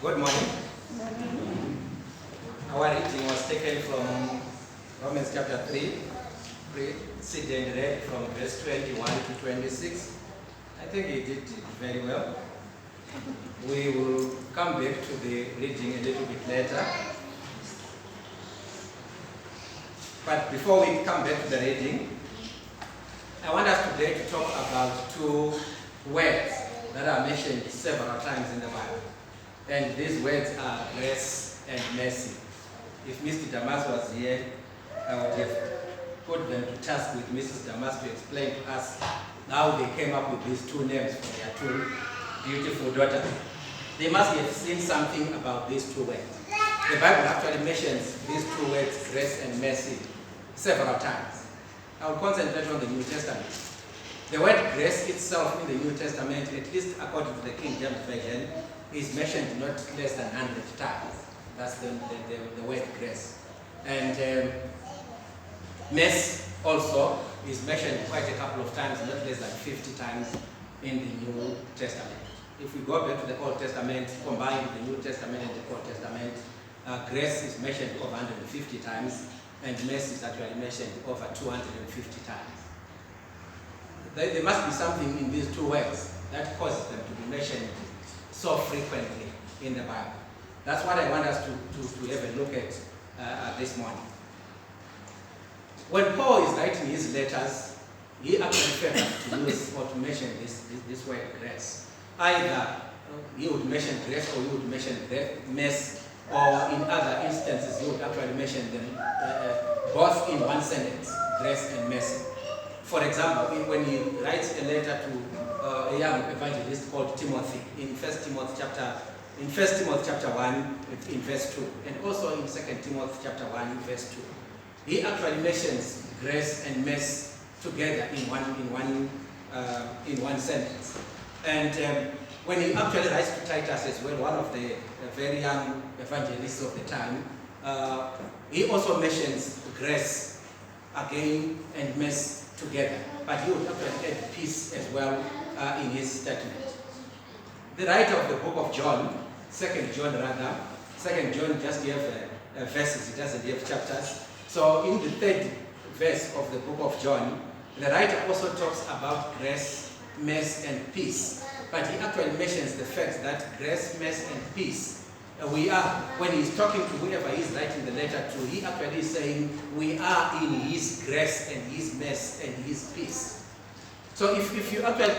Good morning. Our reading was taken from Romans chapter 3, read and read from verse 21 to 26. I think he did it very well. We will come back to the reading a little bit later. But before we come back to the reading, I want us today to talk about two words that are mentioned several times in the Bible. And these words are grace and mercy. If Mr. Damas was here, I would have put them to task with Mrs. Damas to explain to us how they came up with these two names for their two beautiful daughters. They must have seen something about these two words. The Bible actually mentions these two words, grace and mercy, several times. I will concentrate on the New Testament. The word grace itself in the New Testament, at least according to the King James Version, is mentioned not less than 100 times. That's the word grace. And mercy also is mentioned quite a couple of times, not less than 50 times in the New Testament. If we go back to the Old Testament, combine the New Testament and the Old Testament, grace is mentioned over 150 times, and mercy is actually mentioned over 250 times. There must be something in these two words that causes them to be mentioned so frequently in the Bible. That's what I want us to have a look at this morning. When Paul is writing his letters, he actually favors to use or to mention this word grace. Either he would mention grace or he would mention mercy, or in other instances he would actually mention them both in one sentence, grace and mercy. For example, when he writes a letter to a young evangelist called Timothy in 1 Timothy chapter 1 in verse 2, and also in 2 Timothy chapter 1 in verse 2, he actually mentions grace and mercy together in one sentence. And when he actually writes to Titus as well, one of the very young evangelists of the time, he also mentions grace again and mercy together, but he would actually add peace as well in his statement. The writer of the book of John, 2 John just have verses, it doesn't have chapters. So in the third verse of the book of John, the writer also talks about grace, mercy, and peace. But he actually mentions the fact that grace, mercy, and peace, when he's talking to whoever he's writing the letter to, he actually is saying, we are in his grace and his mercy and his peace. So if you actually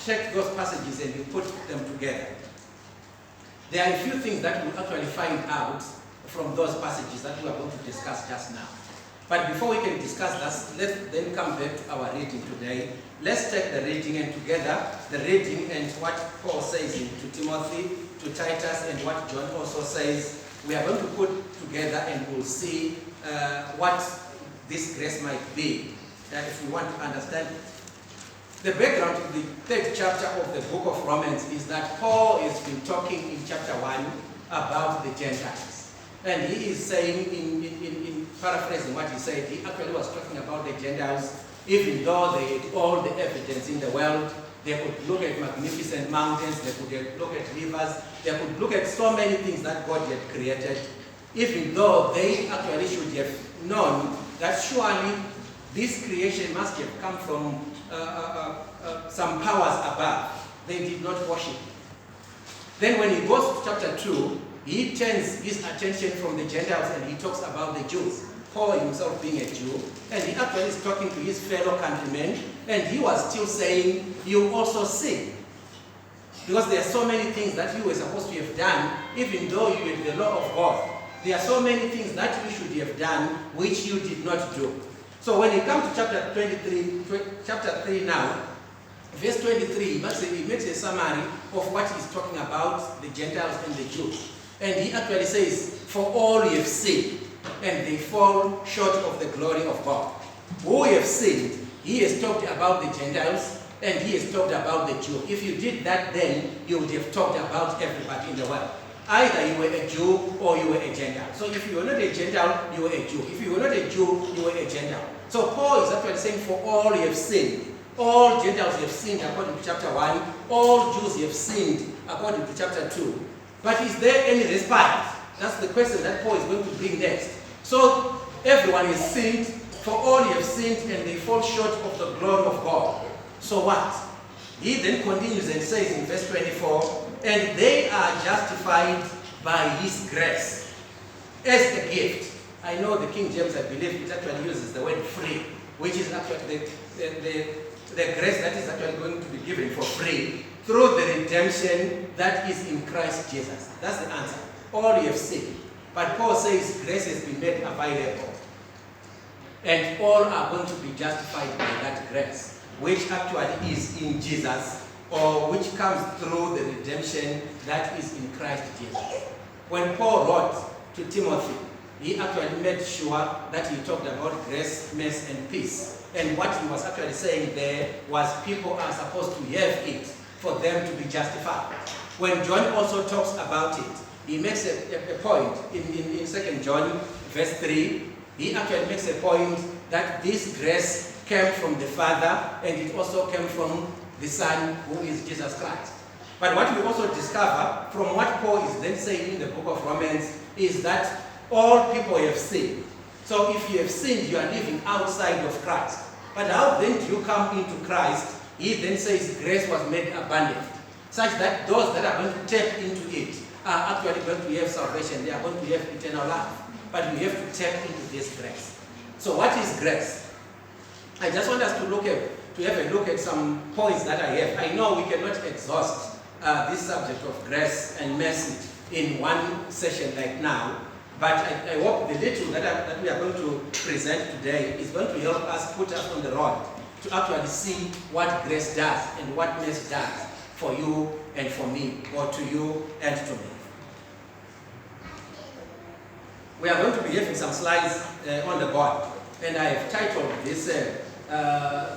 check those passages and you put them together, there are a few things that we'll actually find out from those passages that we are going to discuss just now. But before we can discuss that, let's then come back to our reading today. Let's take the reading and together, the reading and what Paul says to Timothy, to Titus, and what John also says, we are going to put together and we'll see what this grace might be, if we want to understand it. The background to the third chapter of the book of Romans is that Paul has been talking in chapter 1 about the Gentiles. And he is saying, in paraphrasing what he said, he actually was talking about the Gentiles, even though they had all the evidence in the world. They could look at magnificent mountains, they could look at rivers, they could look at so many things that God had created, even though they actually should have known that surely this creation must have come from some powers above. They did not worship. Then when he goes to chapter 2, he turns his attention from the Gentiles and he talks about the Jews. Paul himself being a Jew, and he actually is talking to his fellow countrymen, and he was still saying, you also sin. Because there are so many things that you were supposed to have done, even though you had the law of God. There are so many things that you should have done, which you did not do. So when you come to chapter 3 now, verse 23, he makes a summary of what he's talking about, the Gentiles and the Jews. And he actually says, for all you have sinned, and they fall short of the glory of God. Who have sinned, he has talked about the Gentiles, and he has talked about the Jew. If you did that then, you would have talked about everybody in the world. Either you were a Jew or you were a Gentile. So if you were not a Gentile, you were a Jew. If you were not a Jew, you were a Gentile. So Paul is actually saying, for all you have sinned. All Gentiles have sinned according to chapter 1. All Jews have sinned according to chapter 2. But is there any respite? That's the question that Paul is going to bring next. So everyone is sinned, for all have sinned and they fall short of the glory of God. So what? He then continues and says in verse 24, and they are justified by his grace as a gift. I know the King James, I believe, it actually uses the word free, which is actually the grace that is actually going to be given for free through the redemption that is in Christ Jesus. That's the answer. All you have seen. But Paul says grace has been made available. And all are going to be justified by that grace, which actually is in Jesus, or which comes through the redemption that is in Christ Jesus. When Paul wrote to Timothy, he actually made sure that he talked about grace, mercy, and peace. And what he was actually saying there was people are supposed to have it for them to be justified. When John also talks about it, he makes a point in 2 John verse 3, he actually makes a point that this grace came from the Father and it also came from the Son, who is Jesus Christ. But what we also discover from what Paul is then saying in the book of Romans is that all people have sinned. So if you have sinned, you are living outside of Christ. But how then do you come into Christ? He then says grace was made abundant, such that those that are going to tap into it are actually going to have salvation. They are going to have eternal life. But we have to tap into this grace. So what is grace? I just want us to have a look at some points that I have. I know we cannot exhaust this subject of grace and mercy in one session like now, but I hope the little that we are going to present today is going to help us put us on the road to actually see what grace does and what mercy does for you and for me, or to you and to me. We are going to be having some slides on the board, and I have titled this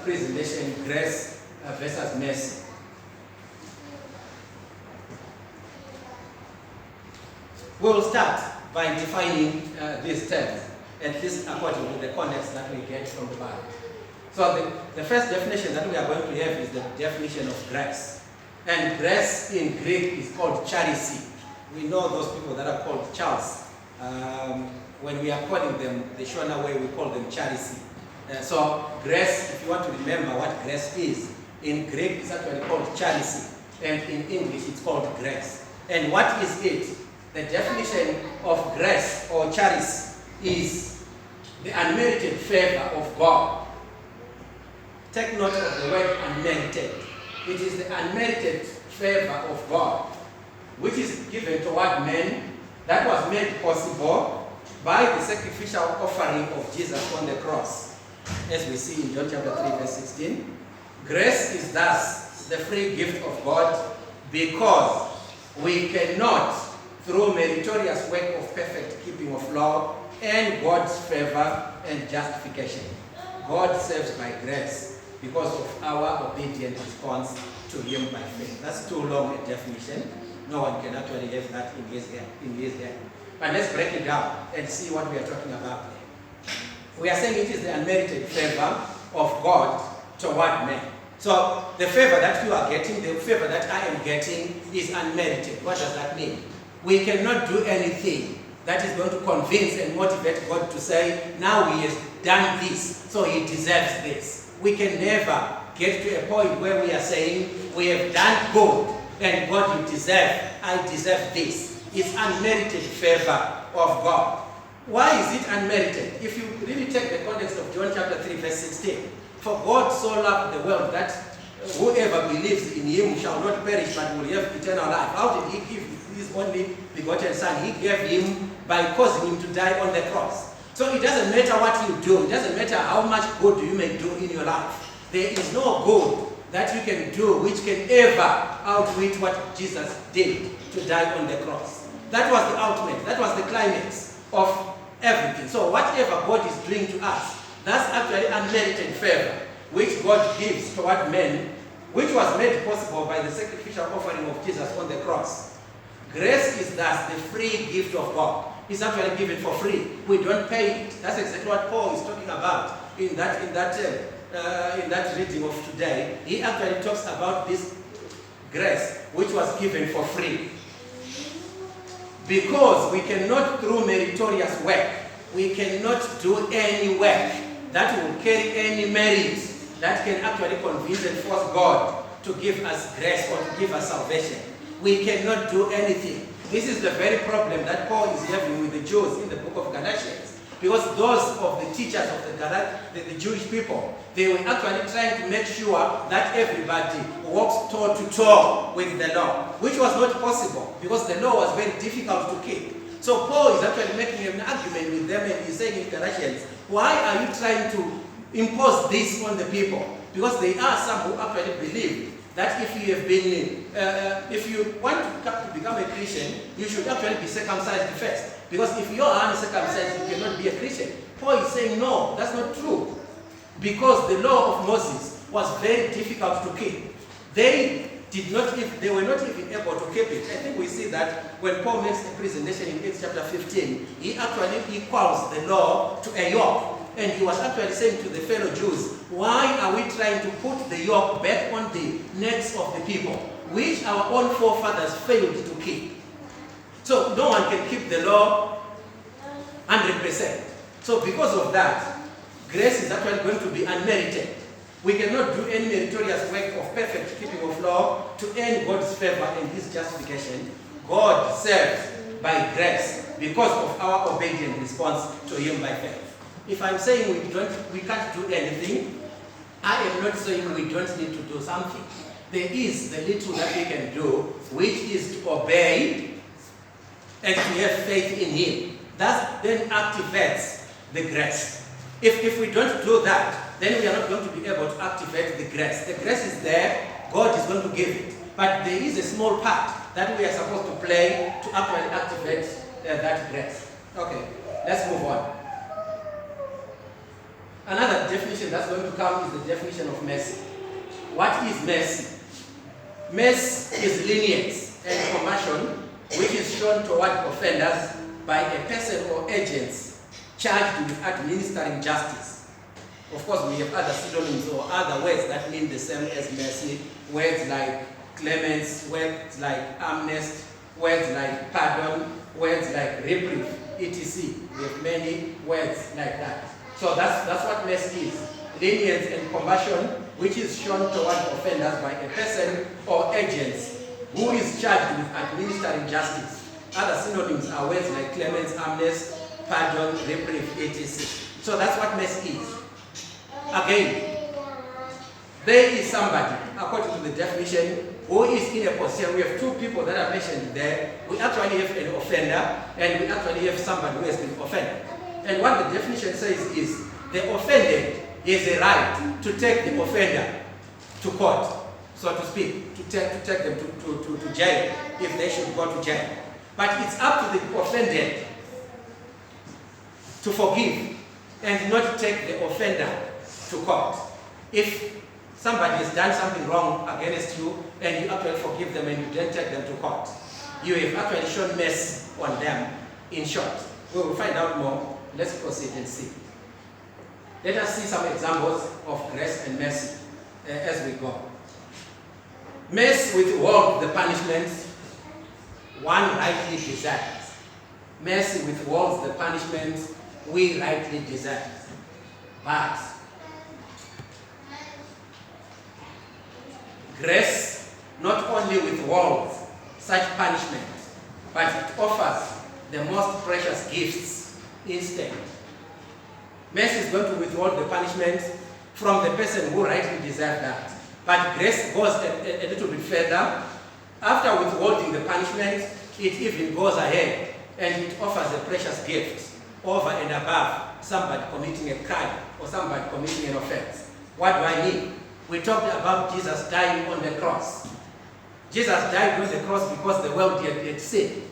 presentation, Grace versus Mercy. We'll start by defining these terms, at least according to the context that we get from the Bible. So the first definition that we are going to have is the definition of grace. And grace in Greek is called charis. We know those people that are called Charles. When we are calling them the Shona way, we call them charis. So grace, if you want to remember what grace is, in Greek it's actually called charis, and in English it's called grace. And what is it? The definition of grace or charis is the unmerited favor of God. Take note of the word unmerited. It is the unmerited favor of God, which is given toward men, that was made possible by the sacrificial offering of Jesus on the cross. As we see in John chapter 3 verse 16, grace is thus the free gift of God because we cannot, through meritorious work of perfect keeping of law, earn God's favor and justification. God saves by grace because of our obedient response to him by faith. That's too long a definition. No one can actually have that in his head. But let's break it down and see what we are talking about there. We are saying it is the unmerited favor of God toward men. So the favor that you are getting, the favor that I am getting is unmerited. What does that mean? We cannot do anything that is going to convince and motivate God to say, now he has done this, so he deserves this. We can never get to a point where we are saying, we have done good, and God, you deserve, I deserve this. It's unmerited favor of God. Why is it unmerited? If you really take the context of John chapter 3 verse 16, for God so loved the world that whoever believes in him shall not perish but will have eternal life. How did he give his only begotten son? He gave him by causing him to die on the cross. So it doesn't matter what you do. It doesn't matter how much good you may do in your life. There is no good that you can do which can ever outwit what Jesus did to die on the cross. That was the ultimate. That was the climax of everything. So whatever God is doing to us, that's actually unmerited favor which God gives toward men, which was made possible by the sacrificial offering of Jesus on the cross. Grace is thus the free gift of God. It's actually given for free. We don't pay it. That's exactly what Paul is talking about in that reading of today. He actually talks about this grace which was given for free. Because we cannot, through meritorious work, we cannot do any work that will carry any merit that can actually convince and force God to give us grace or to give us salvation. We cannot do anything. This is the very problem that Paul is having with the Jews in the book of Galatians. Because those of the teachers of the Jewish people, they were actually trying to make sure that everybody walks toe to toe with the law, which was not possible because the law was very difficult to keep. So Paul is actually making an argument with them, and he's saying in Galatians, why are you trying to impose this on the people? Because there are some who actually believe that if you have been, if you want to become a Christian, you should actually be circumcised first. Because if you are uncircumcised, you cannot be a Christian. Paul is saying, no, that's not true. Because the law of Moses was very difficult to keep. They were not even able to keep it. I think we see that when Paul makes the presentation in Acts chapter 15, he actually equals the law to a yoke. And he was actually saying to the fellow Jews, why are we trying to put the yoke back on the necks of the people, which our own forefathers failed to keep? So no one can keep the law 100%. So because of that, grace is actually going to be unmerited. We cannot do any meritorious work of perfect keeping of law to earn God's favor and his justification. God serves by grace because of our obedient response to him by faith. If I'm saying we can't do anything, I am not saying we don't need to do something. There is the little that we can do, which is to obey and to have faith in him. That then activates the grace. If we don't do that, then we are not going to be able to activate the grace. The grace is there, God is going to give it. But there is a small part that we are supposed to play to actually activate that grace. Okay, let's move on. Another definition that's going to come is the definition of mercy. What is mercy? Mercy is lenience and compassion which is shown toward offenders by a person or agents charged with administering justice. Of course, we have other synonyms or other words that mean the same as mercy. Words like clemence, words like amnesty, words like pardon, words like reprieve, etc. We have many words like that. So that's what mercy is. Lenience and compassion, which is shown toward offenders by a person or agents who is charged with administering justice. Other synonyms are words like clemence, amnesty, pardon, reprieve, etc. So that's what mercy is. Again, there is somebody, according to the definition, who is in a position. We have two people that are mentioned there. We actually have an offender, and we actually have somebody who has been offended. And what the definition says is, the offended has a right to take the offender to court, so to speak, to take them to jail, if they should go to jail. But it's up to the offended to forgive and not take the offender to court. If somebody has done something wrong against you and you actually forgive them and you don't take them to court, you have actually shown mercy on them. In short, we will find out more. Let's proceed and see. Let us see some examples of grace and mercy as we go. Mercy withholds the punishment one rightly deserves. Mercy withholds the punishment we rightly deserve. But grace not only withholds such punishment, but it offers the most precious gifts instead. Mercy is going to withhold the punishment from the person who rightly deserves that. But grace goes a little bit further. After withholding the punishment, it even goes ahead and it offers a precious gift over and above somebody committing a crime or somebody committing an offense. What do I mean? We talked about Jesus dying on the cross. Jesus died on the cross because the world had sinned.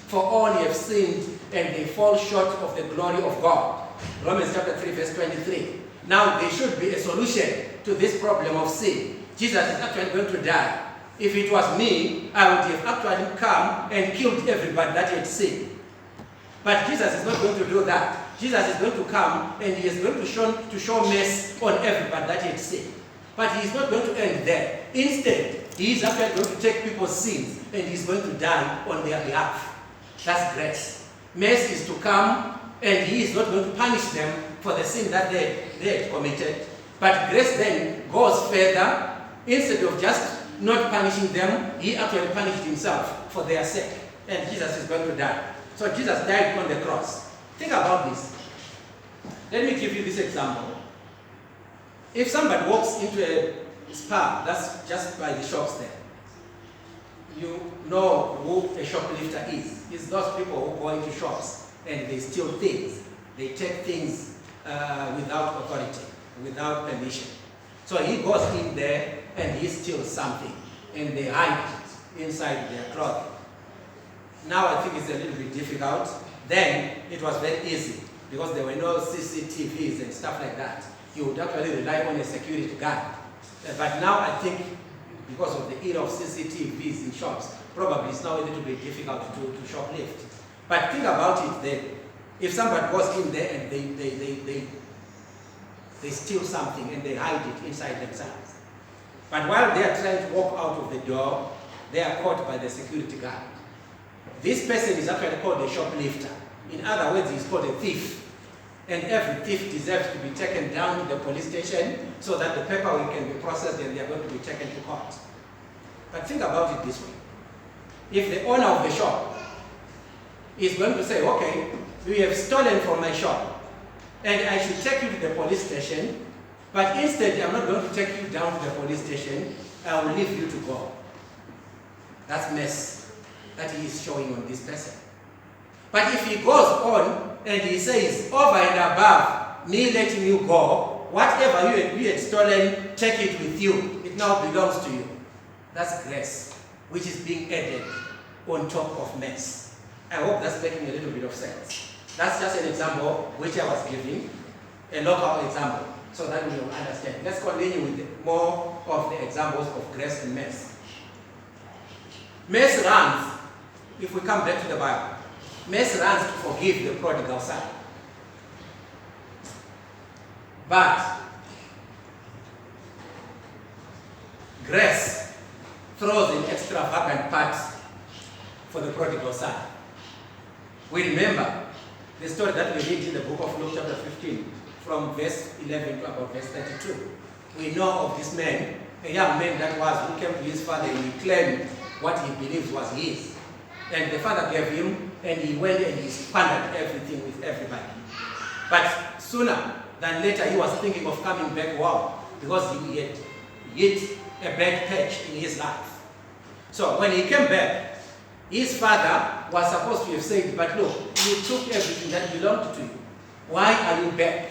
For all have sinned and they fall short of the glory of God. Romans chapter 3 verse 23. Now there should be a solution to this problem of sin. Jesus is actually going to die. If it was me, I would have actually come and killed everybody that had sinned. But Jesus is not going to do that. Jesus is going to come and he is going to show mercy on everybody that had sinned. But he is not going to end there. Instead, he is actually going to take people's sins and he is going to die on their behalf. That's grace. Mercy is to come, and he is not going to punish them for the sin that they had committed. But grace then goes further. Instead of just not punishing them, he actually punished himself for their sake. And Jesus is going to die. So Jesus died on the cross. Think about this. Let me give you this example. If somebody walks into a spa that's just by the shops there, you know who a shoplifter is. It's those people who go into shops and they steal things. They take things without authority, without permission. So he goes in there and he steals something and they hide it inside their clothing. Now I think it's a little bit difficult. Then it was very easy because there were no CCTVs and stuff like that. You would actually rely on a security guard. But now I think because of the era of CCTVs in shops, probably it's now a little bit difficult to shoplift. But think about it then. If somebody goes in there and they steal something and they hide it inside themselves. But while they are trying to walk out of the door, they are caught by the security guard. This person is actually called a shoplifter. In other words, he's called a thief. And every thief deserves to be taken down to the police station so that the paperwork can be processed and they are going to be taken to court. But think about it this way. If the owner of the shop is going to say, okay, you have stolen from my shop and I should take you to the police station, but instead I'm not going to take you down to the police station, I will leave you to go. That's mess that he is showing on this person. But if he goes on and he says, over and above me letting you go, whatever you had stolen, take it with you. It now belongs to you. That's grace, which is being added on top of mess. I hope that's making a little bit of sense. That's just an example which I was giving, a local example, so that we will understand. Let's continue with more of the examples of grace and mess. Mess runs, if we come back to the Bible, mess runs to forgive the prodigal son. But grace throws an extravagant part for the prodigal son. We remember the story that we read in the book of Luke chapter 15 from verse 11 to about verse 32. We know of this man, a young man that who came to his father and he claimed what he believed was his. And the father gave him and he went and he squandered everything with everybody. But sooner than later he was thinking of coming back home because he had hit a bad patch in his life. So when he came back, his father was supposed to have said, but look, you took everything that belonged to you. Why are you back?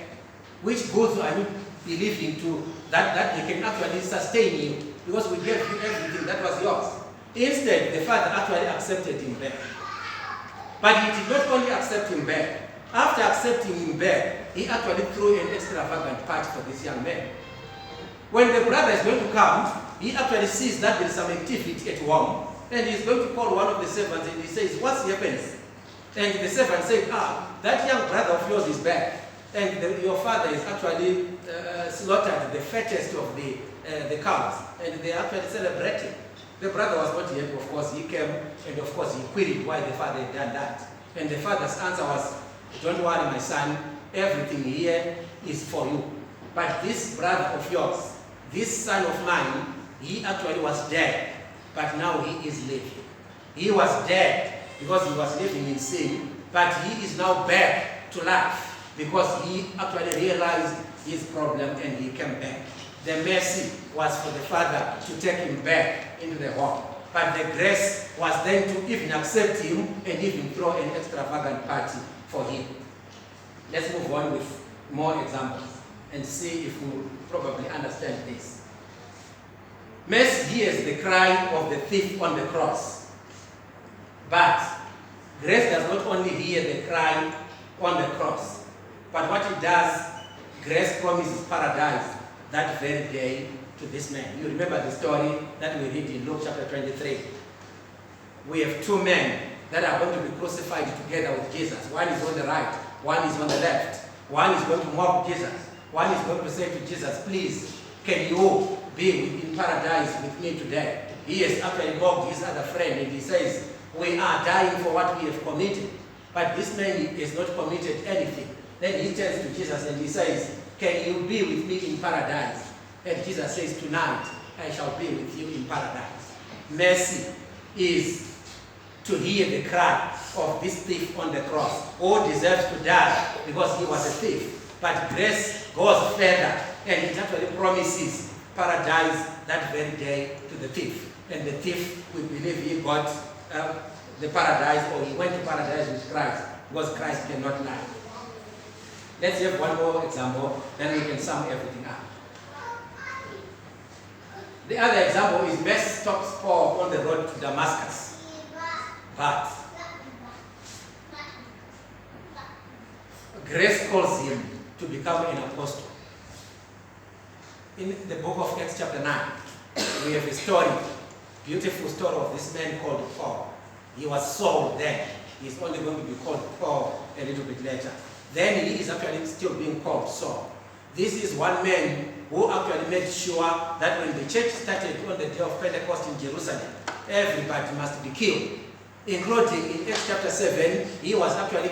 Which goods are you believing to that they can actually sustain you? Because we gave you everything that was yours. Instead, the father actually accepted him back. But he did not only accept him back. After accepting him back, he actually threw an extravagant party for this young man. When the brother is going to come, he actually sees that there is some activity at home, and he's going to call one of the servants and he says, what's happening? And the servant said, that young brother of yours is back. And your father is actually slaughtered the fattest of the cows, and they are actually celebrating. The brother was not happy, of course. He came and of course he queried why the father had done that. And the father's answer was, don't worry my son, everything here is for you. But this brother of yours, this son of mine, he actually was dead, but now he is living. He was dead because he was living in sin, but he is now back to life because he actually realized his problem and he came back. The mercy was for the father to take him back into the home. But the grace was then to even accept him and even throw an extravagant party for him. Let's move on with more examples and see if we probably understand this. Mercy hears the cry of the thief on the cross. But grace does not only hear the cry on the cross, but what it does, grace promises paradise that very day to this man. You remember the story that we read in Luke chapter 23. We have two men that are going to be crucified together with Jesus. One is on the right, one is on the left. One is going to mock Jesus. One is going to say to Jesus, please, can you be in paradise with me today? He has actually mocked his other friend and he says, We are dying for what we have committed. But this man has not committed anything. Then he turns to Jesus and he says, can you be with me in paradise? And Jesus says, tonight I shall be with you in paradise. Mercy is to hear the cry of this thief on the cross, who deserves to die because he was a thief. But grace goes further, and it actually promises paradise that very day to the thief. And the thief, we believe he got the paradise, or he went to paradise with Christ, because Christ cannot lie. Let's have one more example, then we can sum everything up. The other example is Mercy stops Paul on the road to Damascus. But grace calls him to become an apostle. In the book of Acts chapter 9, we have a story, beautiful story of this man called Paul. He was Saul then. He's only going to be called Paul a little bit later. Then he is actually still being called Saul. This is one man who actually made sure that when the church started on the day of Pentecost in Jerusalem, everybody must be killed. Including in Acts chapter 7, he was actually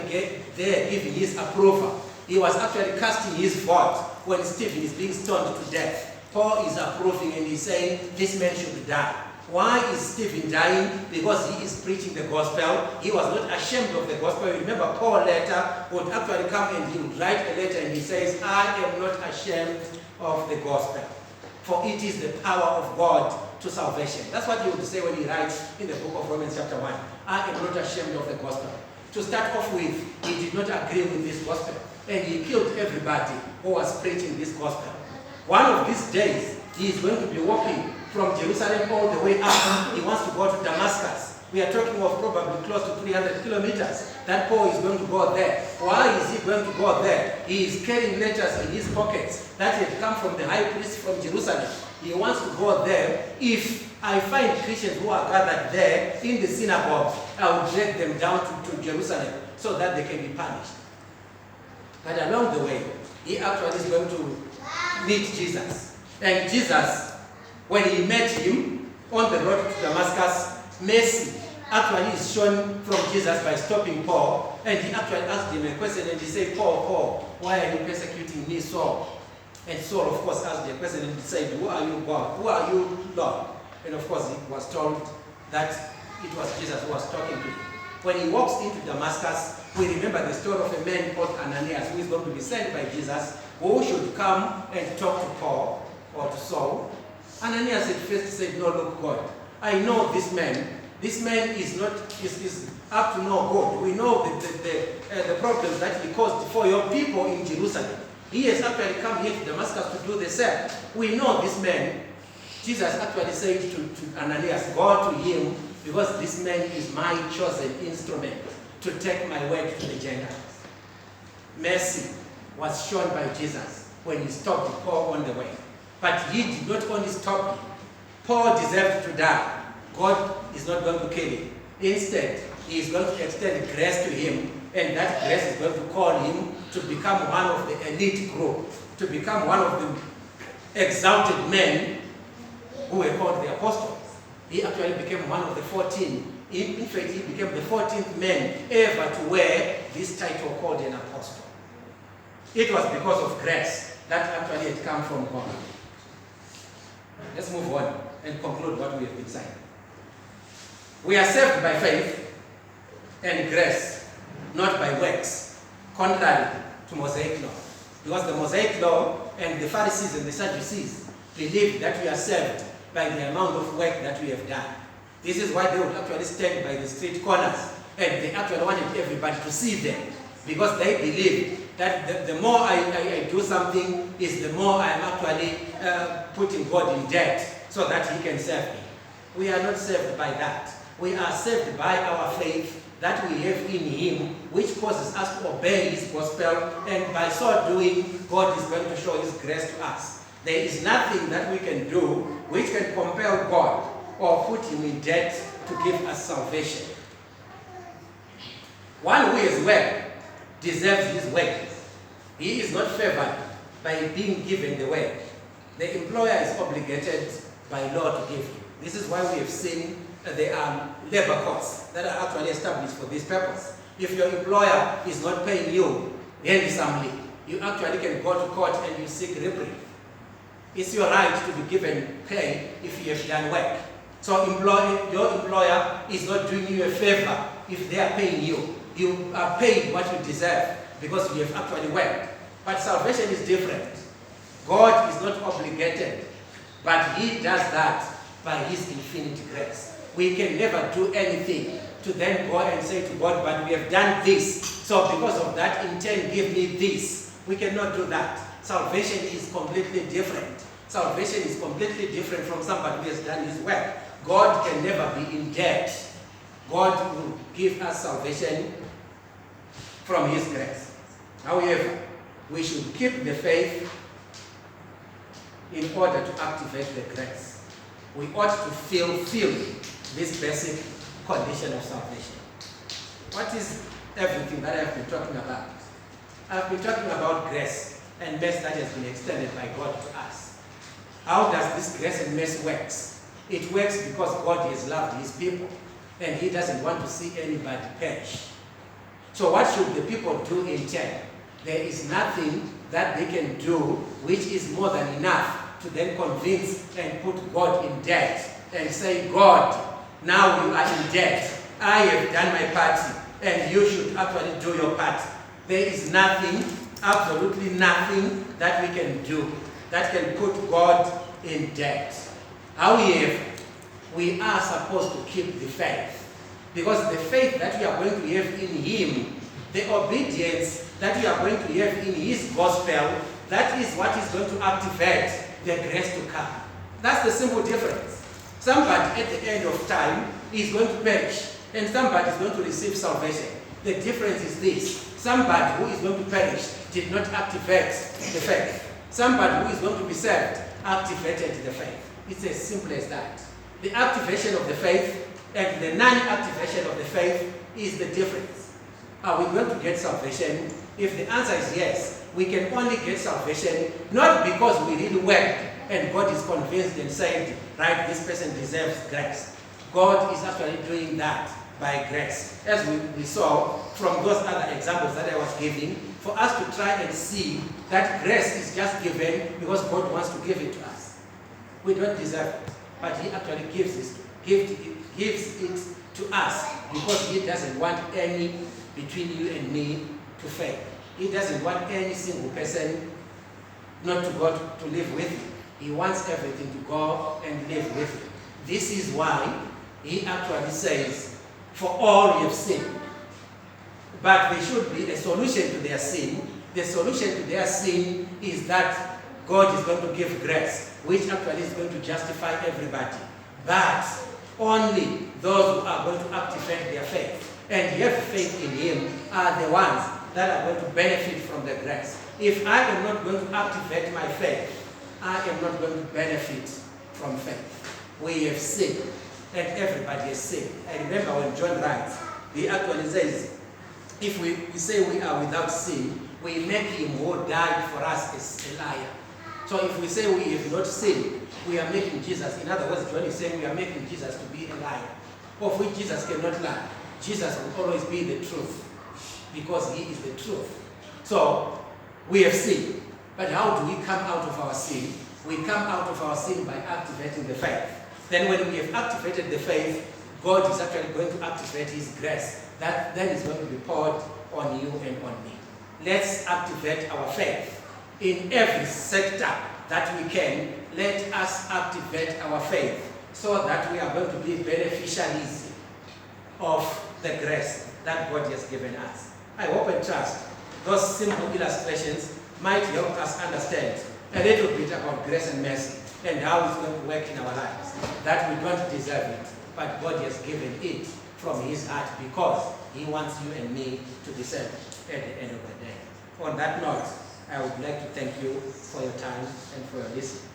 there giving his approval. He was actually casting his vote when Stephen is being stoned to death. Paul is approving and he's saying this man should die. Why is Stephen dying? Because he is preaching the gospel. He was not ashamed of the gospel. Remember, Paul later would actually come and he would write a letter and he says, I am not ashamed of the gospel, for it is the power of God to salvation. That's what he would say when he writes in the book of Romans chapter 1. I am not ashamed of the gospel. To start off with, he did not agree with this gospel, and he killed everybody who was preaching this gospel. One of these days, he is going to be walking from Jerusalem all the way up. He wants to go to Damascus. We are talking of probably close to 300 kilometers. That Paul is going to go there. Why is he going to go there? He is carrying letters in his pockets that had come from the high priest from Jerusalem. He wants to go there. If I find Christians who are gathered there in the synagogue, I will drag them down to Jerusalem so that they can be punished. But along the way, he actually is going to meet Jesus. And Jesus, when he met him on the road to Damascus, mercy actually is shown from Jesus by stopping Paul. And he actually asked him a question and he said, Paul, why are you persecuting me, Saul? And Saul, of course, asked the question and he said, who are you, God? Who are you, Lord? And of course, he was told that it was Jesus who was talking to him. When he walks into Damascus, we remember the story of a man called Ananias, who is going to be sent by Jesus, who should come and talk to Paul or to Saul. Ananias at first said, no, look, God, I know this man. This man is up to no good. We know the problems that he caused for your people in Jerusalem. He has actually come here to Damascus to do the same. We know this man. Jesus actually said to Ananias, go to him, because this man is my chosen instrument to take my word to the Gentiles. Mercy was shown by Jesus when he stopped Paul on the way. But he did not only stop him. Paul deserved to die. God is not going to kill him. Instead, he is going to extend grace to him, and that grace is going to call him to become one of the elite group, to become one of the exalted men who were called the apostles. He actually became one of the 14. In fact, he became the 14th man ever to wear this title called an apostle. It was because of grace that actually had come from God. Let's move on and conclude what we have been saying. We are saved by faith and grace, not by works, contrary to Mosaic law. Because the Mosaic law and the Pharisees and the Sadducees believed that we are saved by the amount of work that we have done. This is why they would actually stand by the street corners, and they actually wanted everybody to see them, because they believed that the more I do something, is the more I am actually putting God in debt so that he can save me. We are not saved by that. We are saved by our faith that we have in him, which causes us to obey his gospel, and by so doing, God is going to show his grace to us. There is nothing that we can do which can compel God or put him in debt to give us salvation. One who has worked deserves his wages. He is not favored by being given the wage. The employer is obligated by law to give him. This is why we have seen there are labor courts that are actually established for this purpose. If your employer is not paying you handsomely, you actually can go to court and you seek reprieve. It's your right to be given pay if you have done work. So your employer is not doing you a favor if they are paying you. You are paid what you deserve because you have actually worked. But salvation is different. God is not obligated, but He does that by His infinite grace. We can never do anything to then go and say to God, but we have done this, so because of that, in turn, give me this. We cannot do that. Salvation is completely different. Salvation is completely different from somebody who has done his work. God can never be in debt. God will give us salvation from His grace. However, we should keep the faith in order to activate the grace. We ought to fulfill this basic condition of salvation. What is everything that I have been talking about? I have been talking about grace and mercy that has been extended by God to us. How does this grace and mercy work? It works because God has loved His people and He doesn't want to see anybody perish. So what should the people do in turn? There is nothing that they can do which is more than enough to then convince and put God in debt and say, God, now you are in debt. I have done my part and you should actually do your part. There is nothing, absolutely nothing that we can do that can put God in debt. However, we are supposed to keep the faith, because the faith that we are going to have in Him, the obedience that we are going to have in His gospel, that is what is going to activate the grace to come. That's the simple difference. Somebody at the end of time is going to perish, and somebody is going to receive salvation. The difference is this: somebody who is going to perish did not activate the faith. Somebody who is going to be saved activated the faith. It's as simple as that. The activation of the faith and the non-activation of the faith is the difference. Are we going to get salvation? If the answer is yes, we can only get salvation not because we really worked and God is convinced and said, right, this person deserves grace. God is actually doing that by grace. As we saw from those other examples that I was giving, for us to try and see that grace is just given because God wants to give it to us. We don't deserve it, but He actually gives it to us because He doesn't want any between you and me to fail. He doesn't want any single person not to go to live with Him. He wants everything to go and live with Him. This is why He actually says, for all have sinned. But there should be a solution to their sin. The solution to their sin is that God is going to give grace, which actually is going to justify everybody. But only those who are going to activate their faith and have faith in Him are the ones that are going to benefit from the grace. If I am not going to activate my faith, I am not going to benefit from faith. We have sinned, and everybody has sinned. I remember when John writes, he actually says, if we say we are without sin, we make Him who died for us as a liar. So if we say we have not sinned, we are making Jesus, in other words, John is saying we are making Jesus to be a liar, of which Jesus cannot lie. Jesus will always be the truth, because He is the truth. So we have sinned. But how do we come out of our sin? We come out of our sin by activating the faith. Then when we have activated the faith, God is actually going to activate His grace. That then is going to be poured on you and on me. Let's activate our faith. In every sector that we can, let us activate our faith so that we are going to be beneficiaries of the grace that God has given us. I hope and trust those simple illustrations might help us understand a little bit about grace and mercy and how it's going to work in our lives. That we don't deserve it, but God has given it from His heart because He wants you and me to be saved at the end of the day. On that note, I would like to thank you for your time and for your listening.